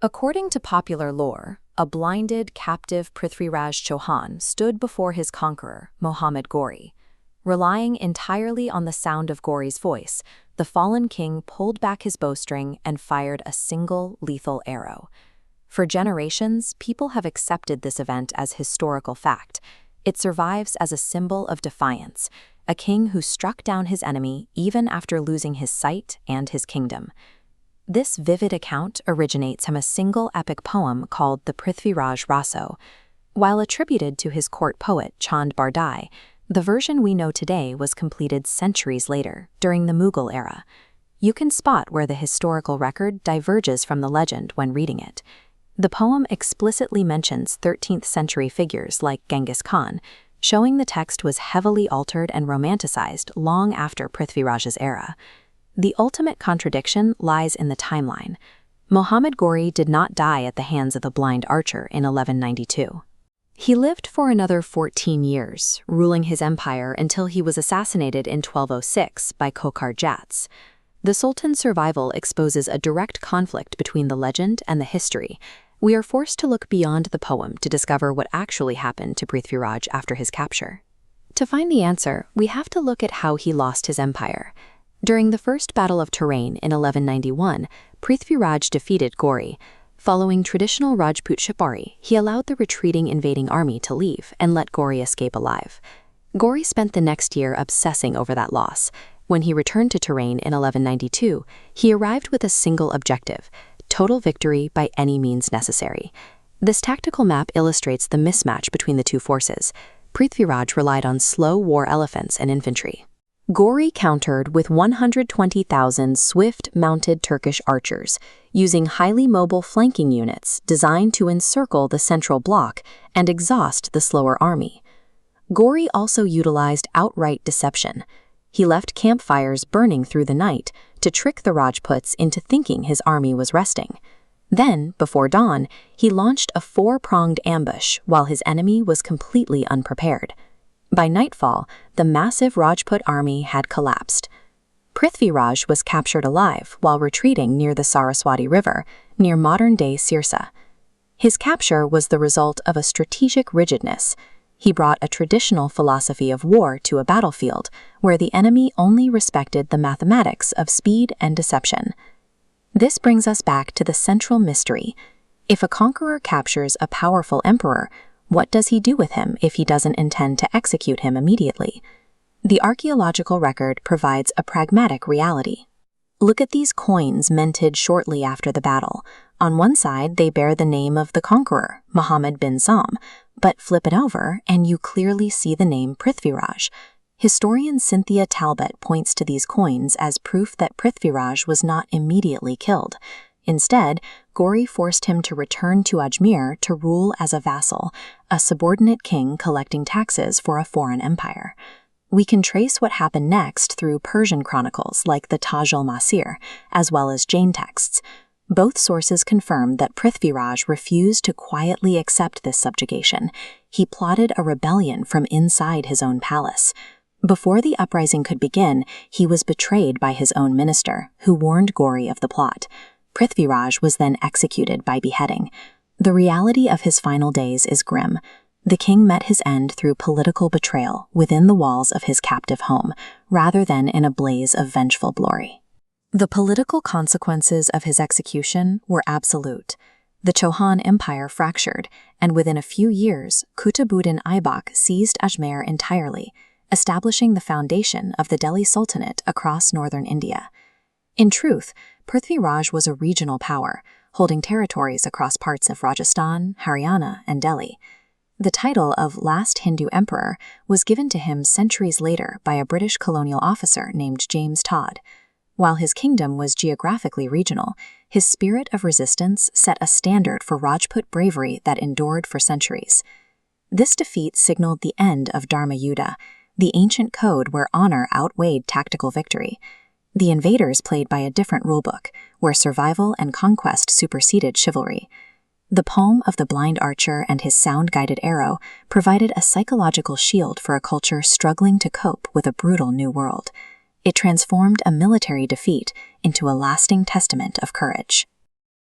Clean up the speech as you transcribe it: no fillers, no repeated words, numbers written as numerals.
According to popular lore, a blinded, captive Prithviraj Chauhan stood before his conqueror, Muhammad Ghori. Relying entirely on the sound of Ghori's voice, the fallen king pulled back his bowstring and fired a single lethal arrow. For generations, people have accepted this event as historical fact. It survives as a symbol of defiance, a king who struck down his enemy even after losing his sight and his kingdom. This vivid account originates from a single epic poem called the Prithviraj Raso. While attributed to his court poet Chand Bardai, the version we know today was completed centuries later, during the Mughal era. You can spot where the historical record diverges from the legend when reading it. The poem explicitly mentions 13th century figures like Genghis Khan, showing the text was heavily altered and romanticized long after Prithviraj's era. The ultimate contradiction lies in the timeline. Muhammad Ghori did not die at the hands of the blind archer in 1192. He lived for another 14 years, ruling his empire until he was assassinated in 1206 by Kokar Jats. The Sultan's survival exposes a direct conflict between the legend and the history. We are forced to look beyond the poem to discover what actually happened to Prithviraj after his capture. To find the answer, we have to look at how he lost his empire. During the First Battle of Torain in 1191, Prithviraj defeated Ghori. Following traditional Rajput shipari, he allowed the retreating invading army to leave and let Ghori escape alive. Ghori spent the next year obsessing over that loss. When he returned to Torain in 1192, he arrived with a single objective: total victory by any means necessary. This tactical map illustrates the mismatch between the two forces. Prithviraj relied on slow war elephants and infantry. Ghori countered with 120,000 swift-mounted Turkish archers, using highly mobile flanking units designed to encircle the central block and exhaust the slower army. Ghori also utilized outright deception. He left campfires burning through the night to trick the Rajputs into thinking his army was resting. Then, before dawn, he launched a four-pronged ambush while his enemy was completely unprepared. By nightfall, the massive Rajput army had collapsed. Prithviraj was captured alive while retreating near the Saraswati River, near modern-day Sirsa. His capture was the result of a strategic rigidness. He brought a traditional philosophy of war to a battlefield where the enemy only respected the mathematics of speed and deception. This brings us back to the central mystery. If a conqueror captures a powerful emperor, what does he do with him if he doesn't intend to execute him immediately? The archaeological record provides a pragmatic reality. Look at these coins minted shortly after the battle. On one side, they bear the name of the conqueror, Muhammad bin Sam, but flip it over and you clearly see the name Prithviraj. Historian Cynthia Talbot points to these coins as proof that Prithviraj was not immediately killed. Instead, Ghori forced him to return to Ajmer to rule as a vassal, a subordinate king collecting taxes for a foreign empire. We can trace what happened next through Persian chronicles like the Taj al-Masir, as well as Jain texts. Both sources confirm that Prithviraj refused to quietly accept this subjugation. He plotted a rebellion from inside his own palace. Before the uprising could begin, he was betrayed by his own minister, who warned Ghori of the plot. Prithviraj was then executed by beheading. The reality of his final days is grim. The king met his end through political betrayal within the walls of his captive home, rather than in a blaze of vengeful glory. The political consequences of his execution were absolute. The Chauhan Empire fractured, and within a few years, Qutbuddin Aibak seized Ajmer entirely, establishing the foundation of the Delhi Sultanate across northern India. In truth, Prithviraj was a regional power, holding territories across parts of Rajasthan, Haryana, and Delhi. The title of Last Hindu Emperor was given to him centuries later by a British colonial officer named James Todd. While his kingdom was geographically regional, his spirit of resistance set a standard for Rajput bravery that endured for centuries. This defeat signaled the end of Dharma Yuddha, the ancient code where honor outweighed tactical victory. The invaders played by a different rulebook, where survival and conquest superseded chivalry. The poem of the blind archer and his sound-guided arrow provided a psychological shield for a culture struggling to cope with a brutal new world. It transformed a military defeat into a lasting testament of courage.